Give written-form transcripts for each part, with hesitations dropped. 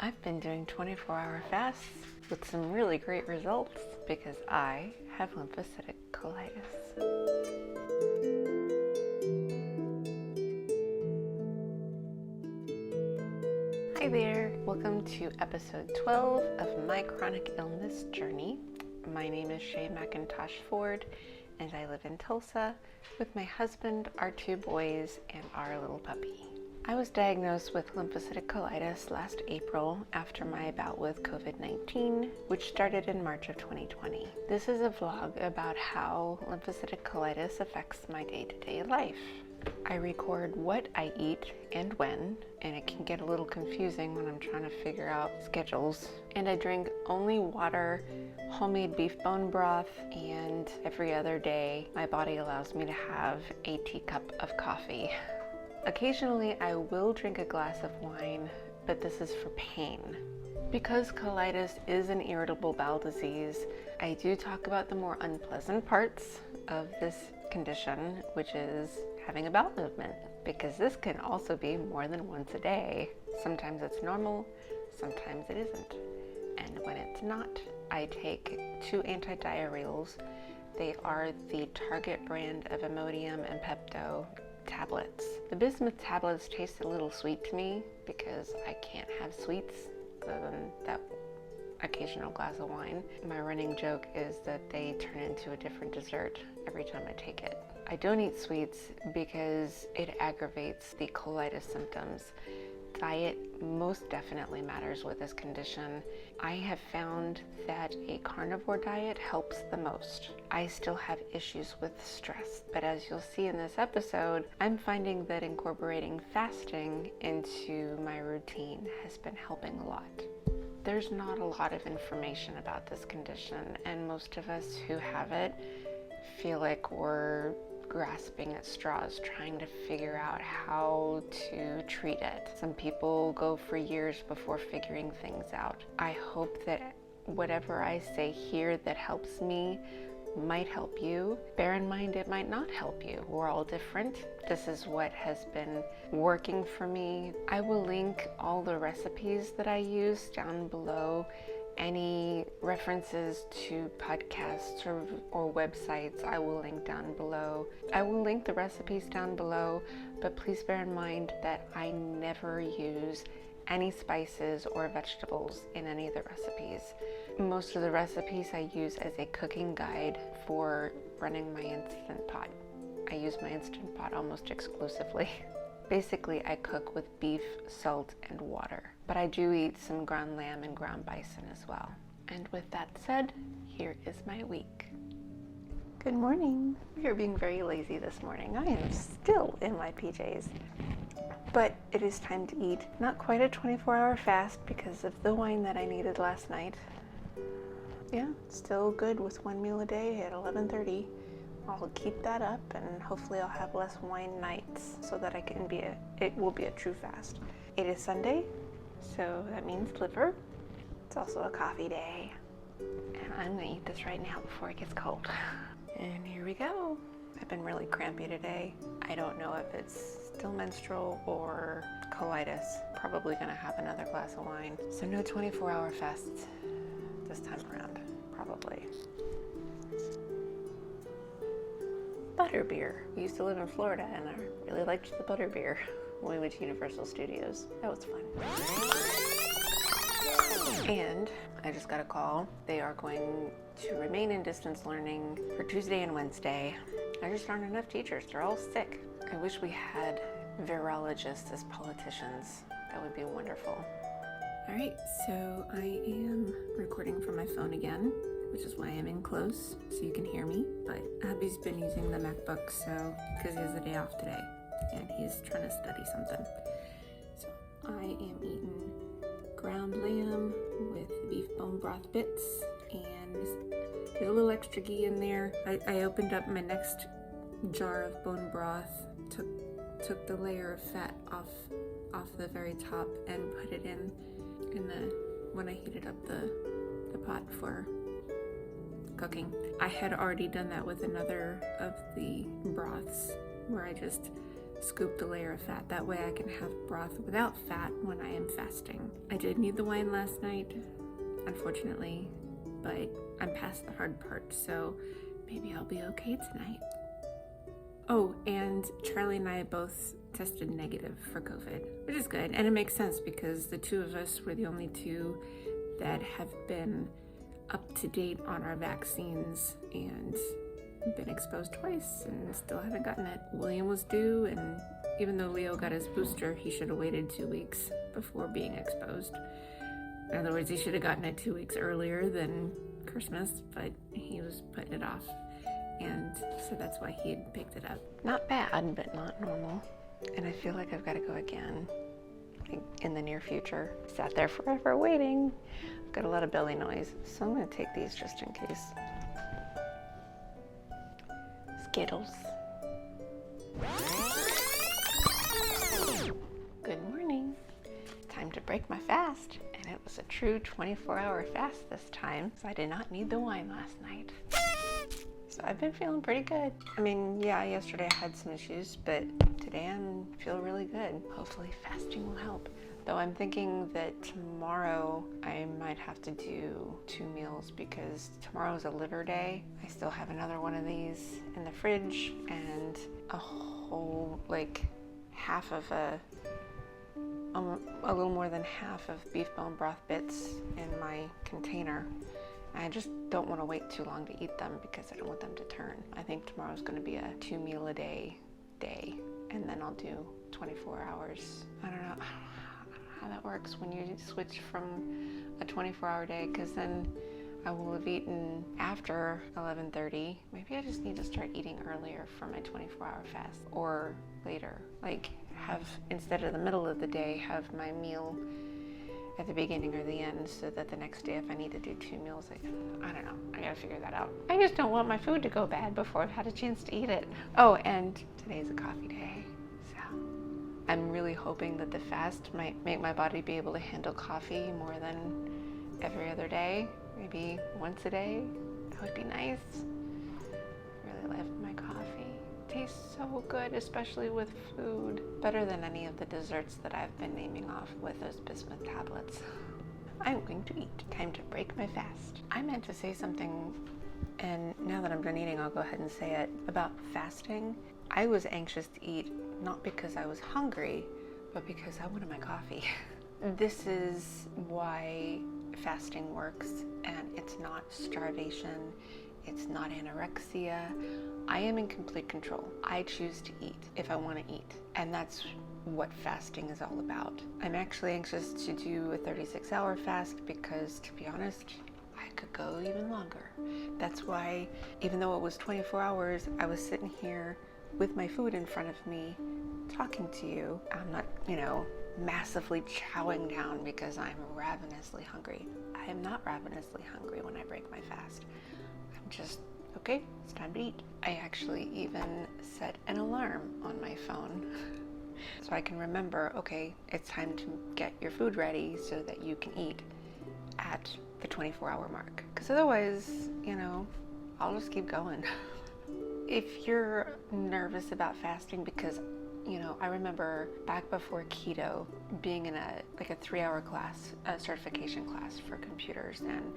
I've been doing 24-hour fasts with some really great results because I have lymphocytic colitis. Hi there, welcome to episode 12 of my chronic illness journey. My name is Shea McIntosh Ford and I live in Tulsa with my husband, our 2 boys, and our little puppy. I was diagnosed with lymphocytic colitis last April after my bout with COVID-19, which started in March of 2020. This is a vlog about how lymphocytic colitis affects my day-to-day life. I record what I eat and when, and it can get a little confusing when I'm trying to figure out schedules. And I drink only water, homemade beef bone broth, and every other day my body allows me to have a teacup of coffee. Occasionally I will drink a glass of wine, but this is for pain. Because colitis is an irritable bowel disease, I do talk about the more unpleasant parts of this condition, which is having a bowel movement, because this can also be more than once a day. Sometimes it's normal, sometimes it isn't. And when it's not, I take 2 antidiarrheals. They are the Target brand of Imodium and Pepto tablets. The bismuth tablets taste a little sweet to me because I can't have sweets other than that occasional glass of wine. My running joke is that they turn into a different dessert every time I take it. I don't eat sweets because it aggravates the colitis symptoms. Diet most definitely matters with this condition. I have found that a carnivore diet helps the most. I still have issues with stress, but as you'll see in this episode, I'm finding that incorporating fasting into my routine has been helping a lot. There's not a lot of information about this condition, and most of us who have it feel like we're grasping at straws, trying to figure out how to treat it. Some people go for years before figuring things out. I hope that whatever I say here that helps me might help you. Bear in mind it might not help you. We're all different. This is what has been working for me. I will link all the recipes that I use down below. Any references to podcasts or websites I will link down below. I will link the recipes down below, but please bear in mind that I never use any spices or vegetables in any of the recipes. Most of the recipes I use as a cooking guide for running my Instant Pot. I use my Instant Pot almost exclusively. Basically, I cook with beef, salt, and water. But I do eat some ground lamb and ground bison as well. And with that said, here is my week. Good morning. You're being very lazy this morning. I am still in my PJs. But it is time to eat. Not quite a 24-hour fast because of the wine that I needed last night. Yeah, still good with 1 meal a day at 11:30. I'll keep that up and hopefully I'll have less wine nights so that it will be a true fast. It is Sunday, so that means liver. It's also a coffee day. And I'm gonna eat this right now before it gets cold. And here we go. I've been really crampy today. I don't know if it's still menstrual or colitis. Probably gonna have another glass of wine. So no 24-hour fasts this time around, probably. Butterbeer. We used to live in Florida and I really liked the butterbeer when we went to Universal Studios. That was fun. And I just got a call. They are going to remain in distance learning for Tuesday and Wednesday. There just aren't enough teachers. They're all sick. I wish we had virologists as politicians. That would be wonderful. All right, so I am recording from my phone again, which is why I'm in close, so you can hear me. But Abby's been using the MacBook, so because he has the day off today, and he's trying to study something. So I am eating ground lamb with beef bone broth bits, and there's a little extra ghee in there. I opened up my next jar of bone broth, took the layer of fat off the very top, and put it in when I heated up the pot for cooking. I had already done that with another of the broths where I just scooped a layer of fat. That way I can have broth without fat when I am fasting. I did need the wine last night, unfortunately, but I'm past the hard part, so maybe I'll be okay tonight. Oh, and Charlie and I both tested negative for COVID, which is good. And it makes sense because the two of us were the only two that have been up to date on our vaccines and been exposed twice and still haven't gotten it. William was due, and even though Leo got his booster, he should have waited 2 weeks before being exposed. In other words, he should have gotten it 2 weeks earlier than Christmas, but he was putting it off. And so that's why he had picked it up. Not bad, but not normal. And I feel like I've got to go again in the near future. Sat there forever waiting. I've got a lot of belly noise, so I'm going to take these just in case. Skittles. Good morning. Time to break my fast. And it was a true 24-hour fast this time, so I did not need the wine last night. So I've been feeling pretty good. I mean, yeah, yesterday I had some issues, but today I feel really good. Hopefully fasting will help. Though I'm thinking that tomorrow I might have to do 2 meals because tomorrow's a liver day. I still have another one of these in the fridge and a whole, like, half of a little more than half of beef bone broth bits in my container. I just don't want to wait too long to eat them because I don't want them to turn. I think tomorrow's going to be a 2 meal a day, and then I'll do 24 hours. I don't know how that works when you switch from a 24-hour day, because then I will have eaten after 11:30. Maybe I just need to start eating earlier for my 24-hour fast, or later. Like, have, instead of the middle of the day, have my meal at the beginning or the end, so that the next day if I need to do 2 meals, I don't know, I gotta figure that out. I just don't want my food to go bad before I've had a chance to eat it. Oh, and today's a coffee day, so I'm really hoping that the fast might make my body be able to handle coffee more than every other day, maybe once a day. That would be nice. Really love my coffee. Tastes so good, especially with food. Better than any of the desserts that I've been naming off with those bismuth tablets. I'm going to eat. Time to break my fast. I meant to say something, and now that I'm done eating, I'll go ahead and say it, about fasting. I was anxious to eat, not because I was hungry, but because I wanted my coffee. This is why fasting works, and it's not starvation. It's not anorexia. I am in complete control. I choose to eat if I want to eat. And that's what fasting is all about. I'm actually anxious to do a 36-hour fast because, to be honest, I could go even longer. That's why, even though it was 24 hours, I was sitting here with my food in front of me, talking to you. I'm not, massively chowing down because I'm ravenously hungry. I am not ravenously hungry when I break my fast. Just, okay, it's time to eat. I actually even set an alarm on my phone so I can remember, okay, it's time to get your food ready so that you can eat at the 24-hour mark. Because otherwise, I'll just keep going. If you're nervous about fasting, because, I remember back before keto being in a 3-hour class, a certification class for computers, and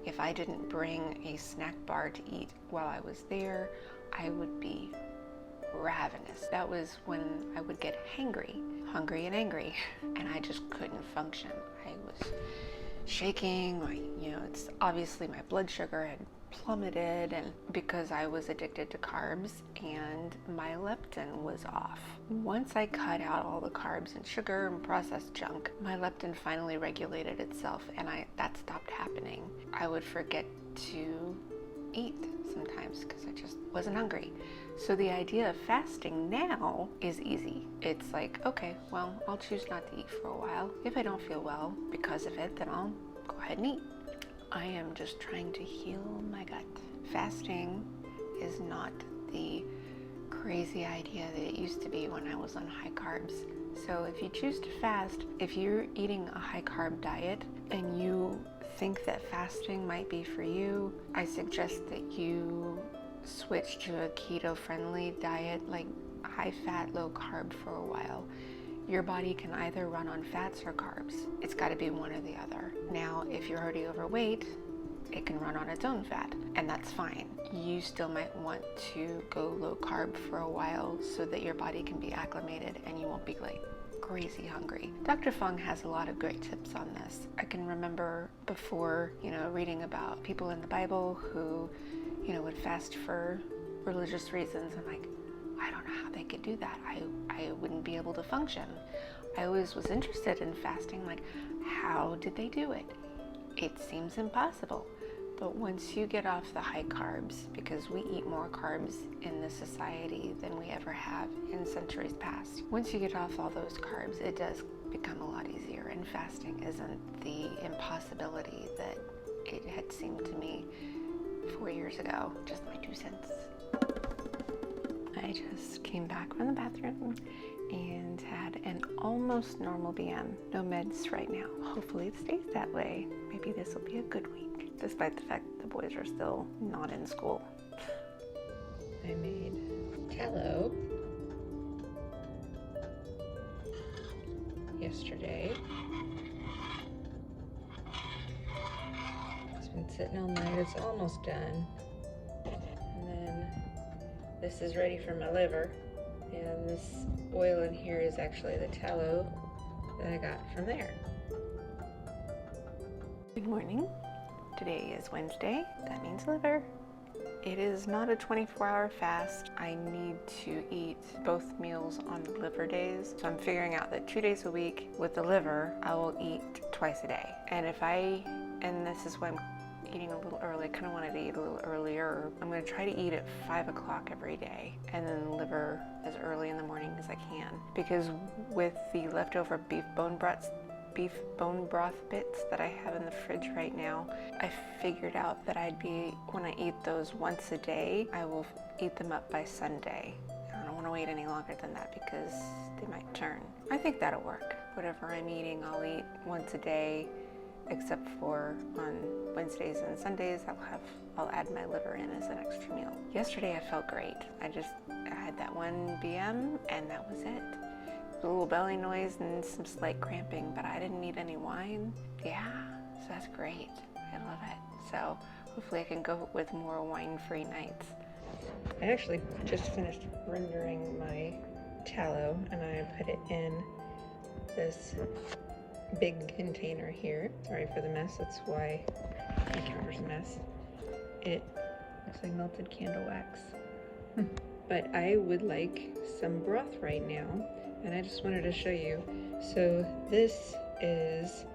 if I didn't bring a snack bar to eat while I was there, I would be ravenous. That was when I would get hungry and angry, and I just couldn't function. I was shaking, it's obviously my blood sugar had plummeted, and because I was addicted to carbs and my leptin was off. Once I cut out all the carbs and sugar and processed junk, my leptin finally regulated itself, and that stopped happening. I would forget to eat sometimes because I just wasn't hungry. So the idea of fasting now is easy. It's like, okay, well, I'll choose not to eat for a while. If I don't feel well because of it, then I'll go ahead and eat. I am just trying to heal my gut. Fasting is not the crazy idea that it used to be when I was on high carbs. So if you choose to fast, if you're eating a high carb diet and you think that fasting might be for you, I suggest that you switch to a keto friendly diet, like high fat, low carb for a while, your body can either run on fats or carbs. It's got to be one or the other. Now, if you're already overweight, it can run on its own fat, and that's fine. You still might want to go low carb for a while so that your body can be acclimated and you won't be like crazy hungry. Dr. Fung has a lot of great tips on this. I can remember before, reading about people in the Bible who, would fast for religious reasons. I'm like, I don't know how they could do that. I wouldn't be able to function. I always was interested in fasting, like, how did they do it? It seems impossible. But once you get off the high carbs, because we eat more carbs in this society than we ever have in centuries past, once you get off all those carbs, it does become a lot easier, and fasting isn't the impossibility that it had seemed to me 4 years ago. Just my 2 cents. I just came back from the bathroom and had an almost normal BM. No meds right now. Hopefully it stays that way. Maybe this will be a good week, despite the fact the boys are still not in school. I made tallow yesterday. It's been sitting all night. It's almost done. And then this is ready for my liver. And this oil in here is actually the tallow that I got from there. Good morning. Today is Wednesday. That means liver. It is not a 24-hour fast. I need to eat both meals on liver days. So I'm figuring out that 2 days a week with the liver, I will eat twice a day. And this is why I'm eating a little early. I kind of wanted to eat a little earlier. I'm going to try to eat at 5 o'clock every day, and then liver as early in the morning as I can. Because with the leftover beef bone broth bits that I have in the fridge right now, I figured out that when I eat those once a day, I will eat them up by Sunday. I don't want to wait any longer than that because they might turn. I think that'll work. Whatever I'm eating, I'll eat once a day, except for on Wednesdays and Sundays, I'll add my liver in as an extra meal. Yesterday I felt great. I had that one BM and that was it. A little belly noise and some slight cramping, but I didn't need any wine. Yeah, so that's great. I love it. So hopefully I can go with more wine-free nights. I actually just finished rendering my tallow and I put it in this big container here. Sorry for the mess, that's why the counter's a mess. It looks like melted candle wax. But I would like some broth right now, and I just wanted to show you. So this is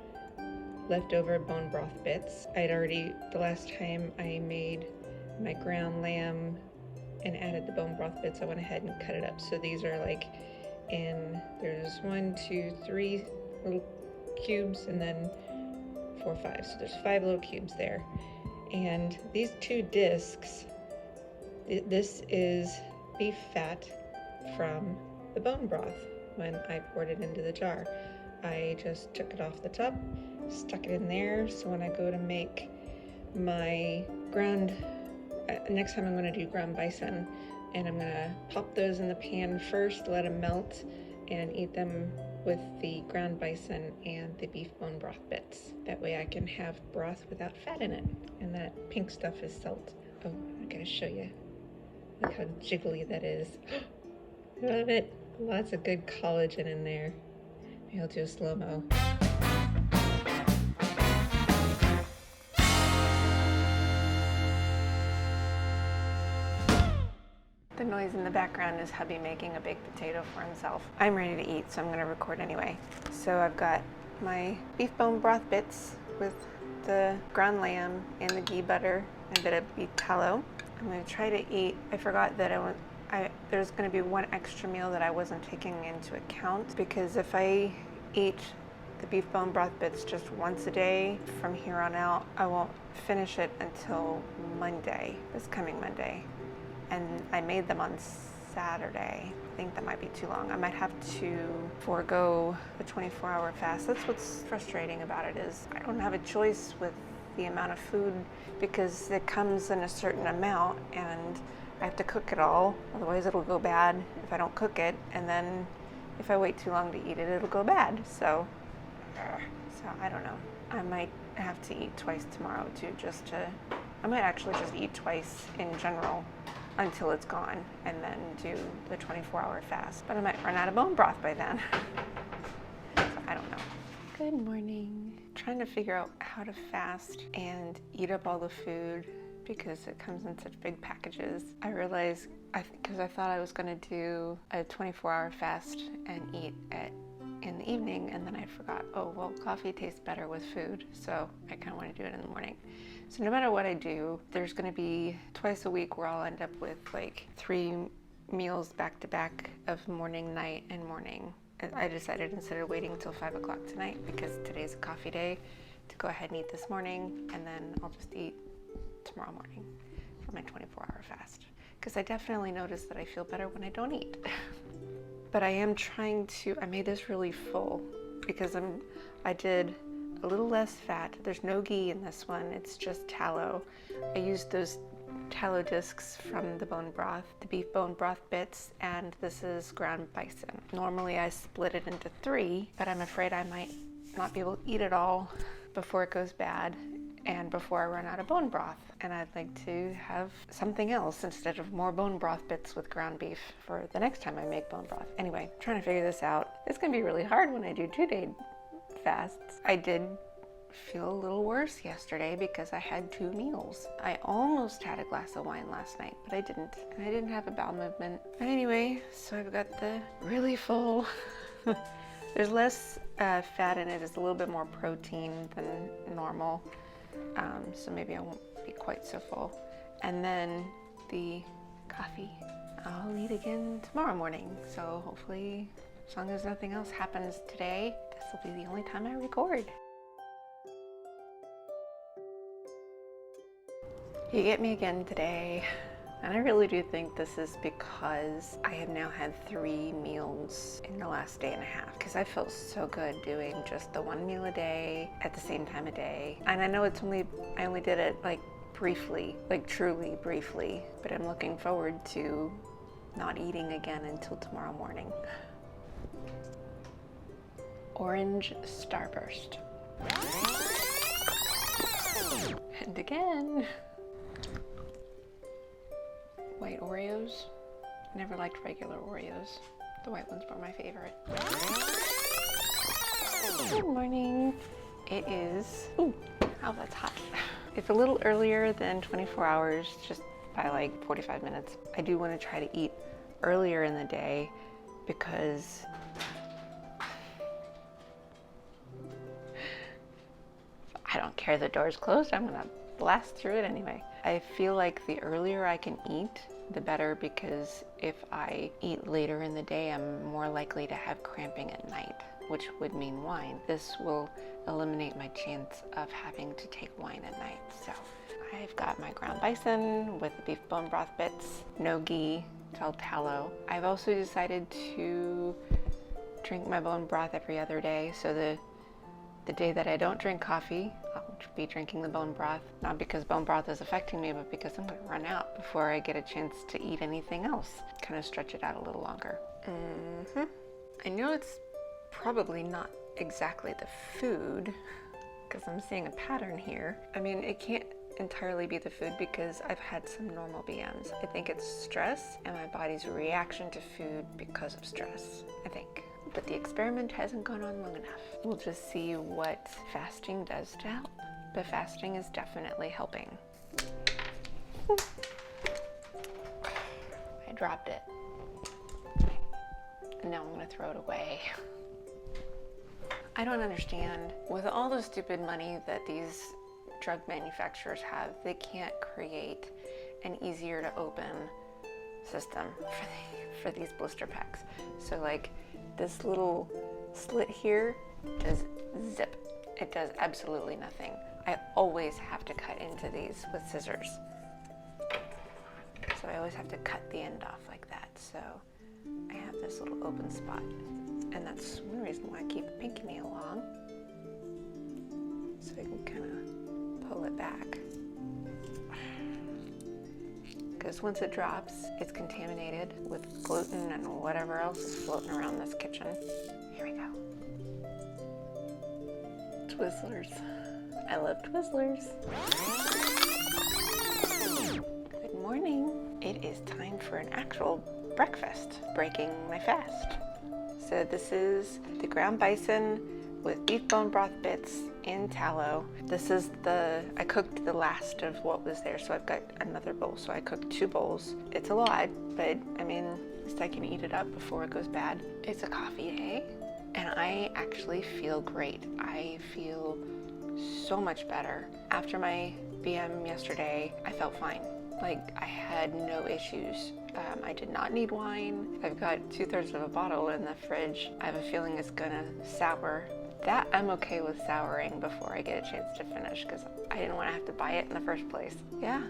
leftover bone broth bits. The last time I made my ground lamb and added the bone broth bits, I went ahead and cut it up. So these are there's 1, 2, 3 little cubes, and then 4, 5. So there's 5 little cubes there. And these 2 discs, this is beef fat from the bone broth when I poured it into the jar. I just took it off the top, stuck it in there, so when I go to make my next time I'm going to do ground bison, and I'm going to pop those in the pan first, let them melt, and eat them with the ground bison and the beef bone broth bits. That way I can have broth without fat in it. And that pink stuff is salt. Oh, I'm gonna show you. Look how jiggly that is. Love it. Lots of good collagen in there. Maybe I'll do a slow-mo. The noise in the background is hubby making a baked potato for himself. I'm ready to eat, so I'm gonna record anyway. So I've got my beef bone broth bits with the ground lamb and the ghee butter and a bit of beef tallow. I'm gonna try to eat. I forgot that there's gonna be one extra meal that I wasn't taking into account, because if I eat the beef bone broth bits just once a day from here on out, I won't finish it until Monday, this coming Monday. And I made them on Saturday. I think that might be too long. I might have to forego the 24-hour fast. That's what's frustrating about it, is I don't have a choice with the amount of food, because it comes in a certain amount and I have to cook it all, otherwise it'll go bad if I don't cook it, and then if I wait too long to eat it, it'll go bad. So I don't know. I might have to eat twice tomorrow too, I might actually just eat twice in general until it's gone, and then do the 24-hour fast. But I might run out of bone broth by then. So I don't know. Good morning. Trying to figure out how to fast and eat up all the food because it comes in such big packages. I realized, because I thought I was going to do a 24-hour fast and eat in the evening, and then I forgot, oh, well, coffee tastes better with food, so I kind of want to do it in the morning. So no matter what I do, there's going to be twice a week where I'll end up with like 3 meals back to back of morning, night, and morning. I decided instead of waiting until 5 o'clock tonight, because today's a coffee day, to go ahead and eat this morning, and then I'll just eat tomorrow morning for my 24-hour fast. Because I definitely notice that I feel better when I don't eat. But I am trying to, I made this really full because I did a little less fat. There's no ghee in this one, it's just tallow. I used those tallow discs from the bone broth, the beef bone broth bits, and this is ground bison. Normally I split it into 3, but I'm afraid I might not be able to eat it all before it goes bad and before I run out of bone broth. And I'd like to have something else instead of more bone broth bits with ground beef for the next time I make bone broth. Anyway, trying to figure this out. It's gonna be really hard when I do 2-day fasts. I did feel a little worse yesterday because I had 2 meals. I almost had a glass of wine last night, but I didn't. And I didn't have a bowel movement. But anyway, so I've got the really full. There's less fat in it. It's a little bit more protein than normal. So maybe I won't be quite so full. And then the coffee I'll eat again tomorrow morning. So hopefully, as long as nothing else happens today, this will be the only time I record. You get me again today. And I really do think this is because I have now had 3 meals in the last day and a half, because I felt so good doing just the 1 meal a day at the same time of day. And I know I only did it like briefly, like truly briefly, but I'm looking forward to not eating again until tomorrow morning. Orange Starburst. And again. White Oreos. I never liked regular Oreos. The white ones were my favorite. Good morning. It is, ooh, oh, that's hot. It's a little earlier than 24 hours, just by like 45 minutes. I do want to try to eat earlier in the day because I don't care the door's closed. I'm gonna blast through it anyway. I feel like the earlier I can eat, the better, because if I eat later in the day, I'm more likely to have cramping at night, which would mean wine. This will eliminate my chance of having to take wine at night. So I've got my ground bison with the beef bone broth bits, no ghee, it's all tallow. I've also decided to drink my bone broth every other day. So the day that I don't drink coffee, I'll be drinking the bone broth, not because bone broth is affecting me, but because I'm gonna run out before I get a chance to eat anything else. Kind of stretch it out a little longer. I know it's probably not exactly the food, because I'm seeing a pattern here. I mean, it can't entirely be the food because I've had some normal BMs. I think it's stress and my body's reaction to food because of stress, I think. But the experiment hasn't gone on long enough. We'll just see what fasting does to help. But fasting is definitely helping. I dropped it. And now I'm gonna throw it away. I don't understand. With all the stupid money that these drug manufacturers have, they can't create an easier to open system for these blister packs. So like, this little slit here does zip. It does absolutely nothing. I always have to cut into these with scissors. So I always have to cut the end off like that. So I have this little open spot. And that's one reason why I keep a pinky nail long. So I can kind of pull it back. Because because once it drops, it's contaminated with gluten and whatever else is floating around this kitchen. Here we go. Twizzlers. I love Twizzlers. Good morning. It is time for an actual breakfast, breaking my fast. So this is the ground bison with beef bone broth bits in tallow. This is I cooked the last of what was there, so I've got another bowl. So I cooked 2 bowls. It's a lot, but I mean, at least I can eat it up before it goes bad. It's a coffee day, and I actually feel great. I feel so much better. After my BM yesterday, I felt fine. Like, I had no issues. I did not need wine. I've got 2/3 of a bottle in the fridge. I have a feeling it's gonna sour. That I'm okay with souring before I get a chance to finish, because I didn't want to have to buy it in the first place. Yeah,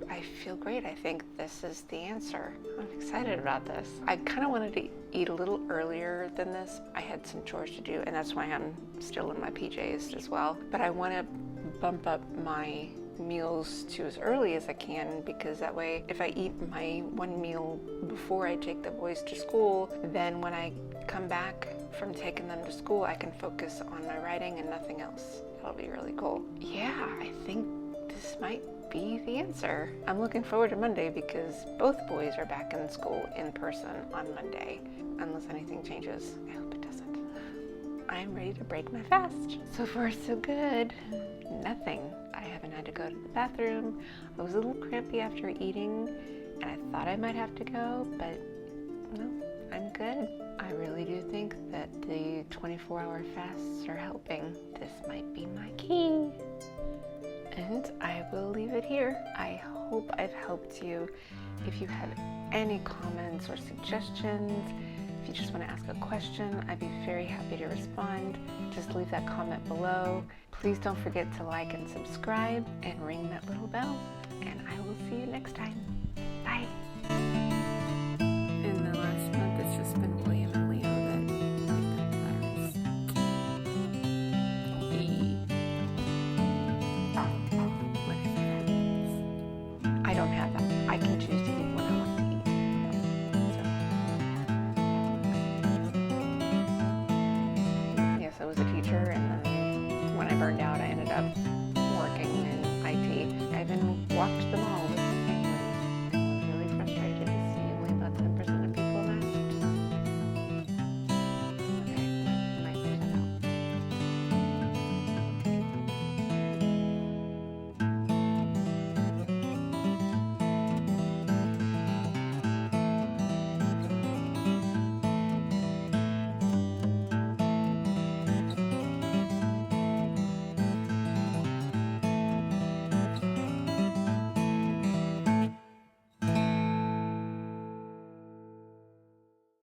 I feel great. I think this is the answer. I'm excited about this. I kind of wanted to eat a little earlier than this. I had some chores to do, and that's why I'm still in my PJs as well. But I want to bump up my meals to as early as I can, because that way if I eat my one meal before I take the boys to school, then when I come back from taking them to school, I can focus on my writing and nothing else. That'll be really cool. Yeah, I think this might be the answer. I'm looking forward to Monday because both boys are back in school in person on Monday, unless anything changes. I hope it doesn't. I'm ready to break my fast. So far, so good. Nothing. I haven't had to go to the bathroom. I was a little crampy after eating, and I thought I might have to go, but no, I'm good. I really do think that the 24-hour fasts are helping. This might be my key. And I will leave it here. I hope I've helped you. If you have any comments or suggestions, if you just want to ask a question, I'd be very happy to respond. Just leave that comment below. Please don't forget to like and subscribe and ring that little bell. And I will see you next time. Bye. In the last month, it's just been William and Leo that matters. Whatever that is. I don't have that. I can choose to eat what I want to eat. So, yes, I was a teacher, and then when I burned out, I ended up